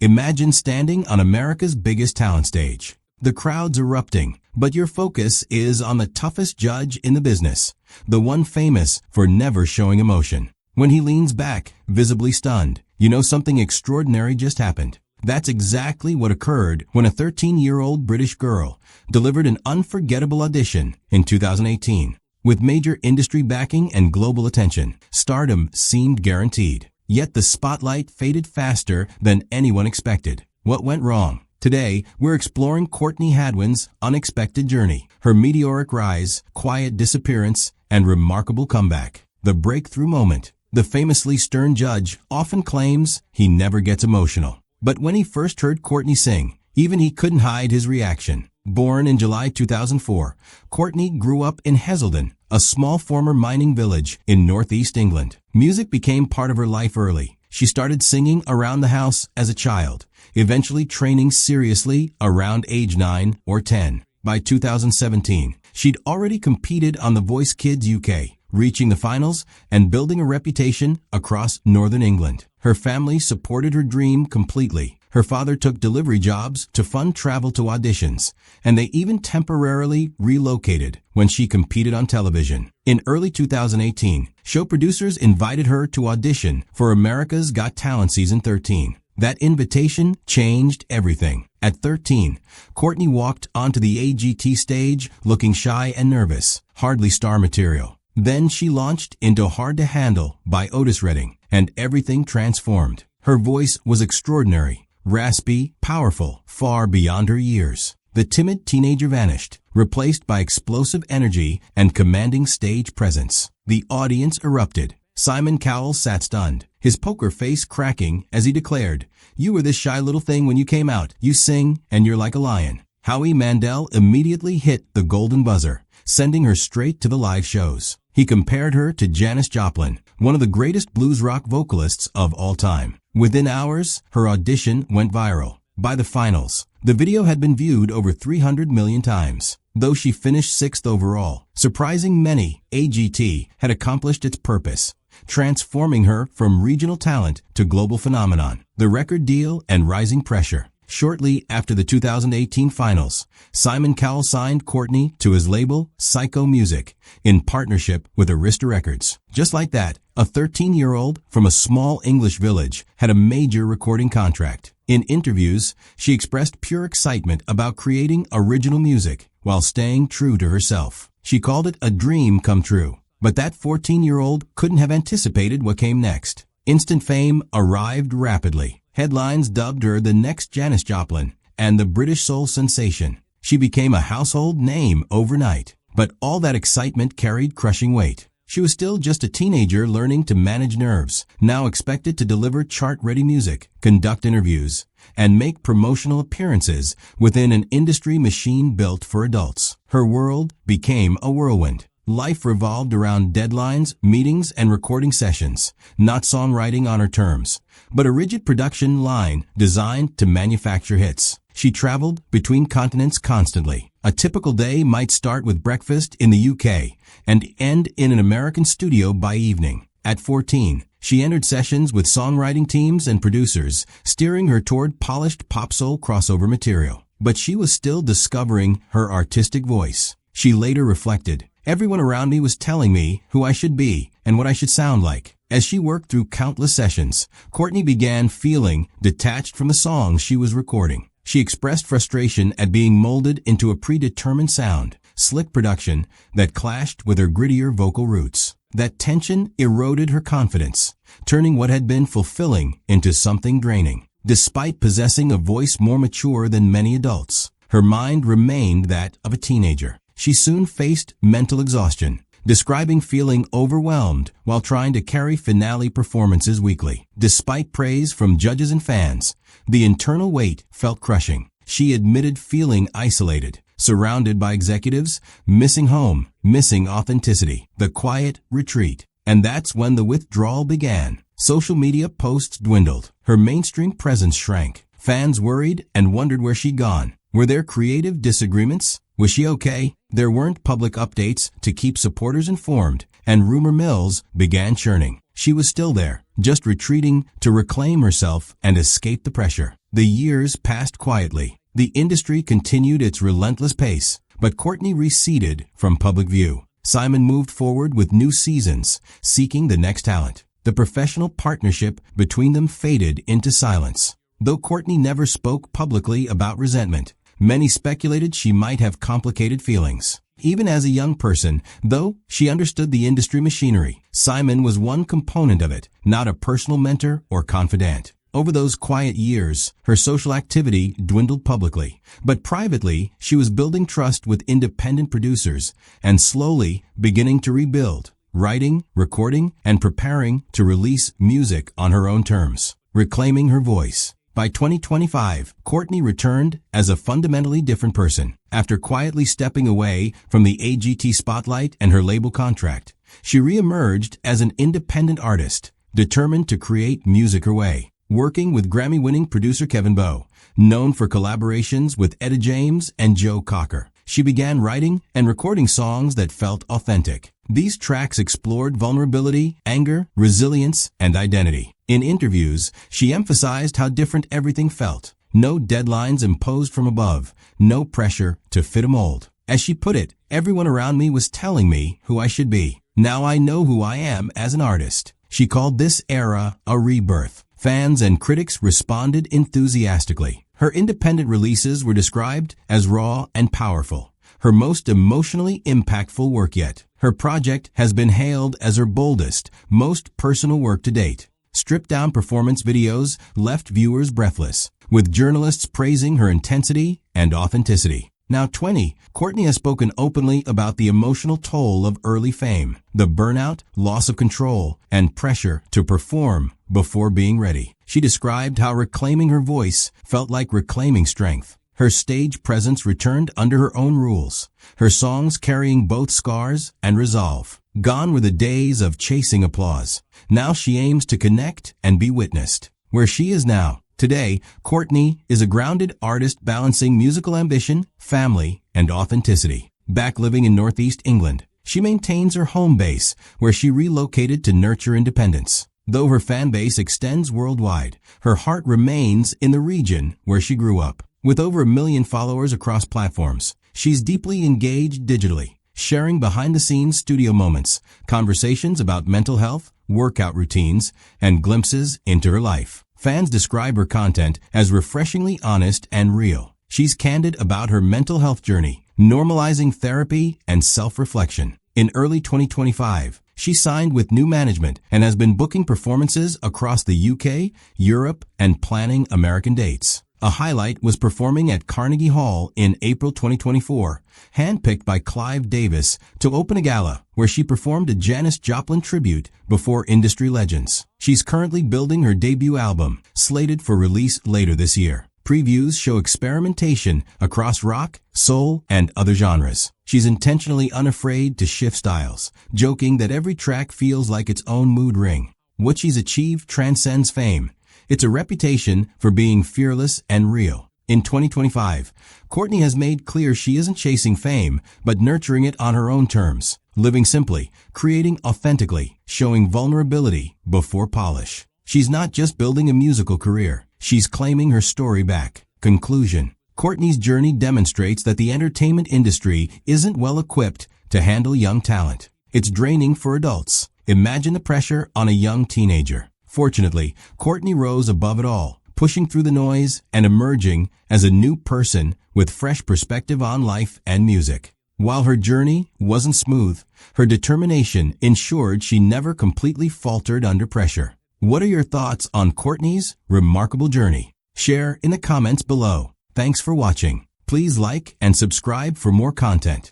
Imagine standing on America's biggest talent stage. The crowd's erupting, but your focus is on the toughest judge in the business, the one famous for never showing emotion. When he leans back, visibly stunned, you know something extraordinary just happened. That's exactly what occurred when a 13-year-old British girl delivered an unforgettable audition in 2018. With major industry backing and global attention, stardom seemed guaranteed. Yet the spotlight faded faster than anyone expected. What went wrong? Today, we're exploring Courtney Hadwin's unexpected journey, her meteoric rise, quiet disappearance, and remarkable comeback. The breakthrough moment. The famously stern judge often claims he never gets emotional. But when he first heard Courtney sing, even he couldn't hide his reaction. Born in July 2004, Courtney grew up in Heselden, a small former mining village in northeast England. Music became part of her life early. She started singing around the house as a child, eventually training seriously around age 9 or 10. By 2017, she'd already competed on The Voice Kids UK, reaching the finals and building a reputation across Northern England. Her family supported her dream completely. Her father took delivery jobs to fund travel to auditions, and they even temporarily relocated when she competed on television. In early 2018, show producers invited her to audition for America's Got Talent Season 13. That invitation changed everything. At 13, Courtney walked onto the AGT stage looking shy and nervous, hardly star material. Then she launched into Hard to Handle by Otis Redding, and everything transformed. Her voice was extraordinary, raspy, powerful, far beyond her years. The timid teenager vanished, replaced by explosive energy and commanding stage presence. The audience erupted. Simon Cowell sat stunned, his poker face cracking as he declared, "You were this shy little thing when you came out. You sing, and you're like a lion." Howie Mandel immediately hit the golden buzzer, sending her straight to the live shows. He compared her to Janis Joplin, one of the greatest blues rock vocalists of all time. Within hours, her audition went viral. By the finals, the video had been viewed over 300 million times. Though she finished 6th overall, surprising many, AGT had accomplished its purpose, transforming her from regional talent to global phenomenon. The record deal and rising pressure. Shortly after the 2018 finals, Simon Cowell signed Courtney to his label, Psycho Music, in partnership with Arista Records. Just like that, a 13-year-old from a small English village had a major recording contract. In interviews, she expressed pure excitement about creating original music while staying true to herself. She called it a dream come true. But that 14-year-old couldn't have anticipated what came next. Instant fame arrived rapidly. Headlines dubbed her the next Janis Joplin and the British soul sensation. She became a household name overnight. But all that excitement carried crushing weight. She was still just a teenager learning to manage nerves, now expected to deliver chart-ready music, conduct interviews, and make promotional appearances within an industry machine built for adults. Her world became a whirlwind. Life revolved around deadlines, meetings, and recording sessions, not songwriting on her terms, but a rigid production line designed to manufacture hits. She traveled between continents constantly. A typical day might start with breakfast in the UK and end in an American studio by evening. At 14, she entered sessions with songwriting teams and producers, steering her toward polished pop-soul crossover material. But she was still discovering her artistic voice. She later reflected, "Everyone around me was telling me who I should be and what I should sound like." As she worked through countless sessions, Courtney began feeling detached from the songs she was recording. She expressed frustration at being molded into a predetermined sound, slick production that clashed with her grittier vocal roots. That tension eroded her confidence, turning what had been fulfilling into something draining. Despite possessing a voice more mature than many adults, her mind remained that of a teenager. She soon faced mental exhaustion, describing feeling overwhelmed while trying to carry finale performances weekly. Despite praise from judges and fans, the internal weight felt crushing. She admitted feeling isolated, surrounded by executives, missing home, missing authenticity, the quiet retreat. And that's when the withdrawal began. Social media posts dwindled. Her mainstream presence shrank. Fans worried and wondered where she'd gone. Were there creative disagreements? Was she okay? There weren't public updates to keep supporters informed, and rumor mills began churning. She was still there, just retreating to reclaim herself and escape the pressure. The years passed quietly. The industry continued its relentless pace, but Courtney receded from public view. Simon moved forward with new seasons, seeking the next talent. The professional partnership between them faded into silence. Though Courtney never spoke publicly about resentment, many speculated she might have complicated feelings. Even as a young person, though she understood the industry machinery, Simon was one component of it, not a personal mentor or confidant. Over those quiet years, her social activity dwindled publicly, but privately, she was building trust with independent producers and slowly beginning to rebuild, writing, recording, and preparing to release music on her own terms, reclaiming her voice. By 2025, Courtney returned as a fundamentally different person. After quietly stepping away from the AGT spotlight and her label contract, she reemerged as an independent artist, determined to create music her way. Working with Grammy-winning producer Kevin Bowe, known for collaborations with Etta James and Joe Cocker, she began writing and recording songs that felt authentic. These tracks explored vulnerability, anger, resilience, and identity. In interviews, she emphasized how different everything felt. No deadlines imposed from above, no pressure to fit a mold. As she put it, everyone around me was telling me who I should be. Now I know who I am as an artist. She called this era a rebirth. Fans and critics responded enthusiastically. Her independent releases were described as raw and powerful, her most emotionally impactful work yet. Her project has been hailed as her boldest, most personal work to date. Stripped-down performance videos left viewers breathless, with journalists praising her intensity and authenticity. Now 20, Courtney has spoken openly about the emotional toll of early fame, the burnout, loss of control, and pressure to perform before being ready. She described how reclaiming her voice felt like reclaiming strength. Her stage presence returned under her own rules, her songs carrying both scars and resolve. Gone were the days of chasing applause. Now she aims to connect and be witnessed. Where she is now, today, Courtney is a grounded artist balancing musical ambition, family, and authenticity. Back living in Northeast England, she maintains her home base, where she relocated to nurture independence. Though her fan base extends worldwide, her heart remains in the region where she grew up. With over 1 million followers across platforms, she's deeply engaged digitally, sharing behind-the-scenes studio moments, conversations about mental health, workout routines, and glimpses into her life. Fans describe her content as refreshingly honest and real. She's candid about her mental health journey, normalizing therapy and self-reflection. In early 2025, she signed with new management and has been booking performances across the UK, Europe, and planning American dates. A highlight was performing at Carnegie Hall in April 2024, handpicked by Clive Davis to open a gala where she performed a Janis Joplin tribute before industry legends. She's currently building her debut album, slated for release later this year. Previews show experimentation across rock, soul, and other genres. She's intentionally unafraid to shift styles, joking that every track feels like its own mood ring. What she's achieved transcends fame. It's a reputation for being fearless and real. In 2025, Courtney has made clear she isn't chasing fame, but nurturing it on her own terms, living simply, creating authentically, showing vulnerability before polish. She's not just building a musical career, she's claiming her story back. Conclusion: Courtney's journey demonstrates that the entertainment industry isn't well equipped to handle young talent. It's draining for adults. Imagine the pressure on a young teenager. Fortunately, Courtney rose above it all, pushing through the noise and emerging as a new person with fresh perspective on life and music. While her journey wasn't smooth, her determination ensured she never completely faltered under pressure. What are your thoughts on Courtney's remarkable journey? Share in the comments below. Thanks for watching. Please like and subscribe for more content.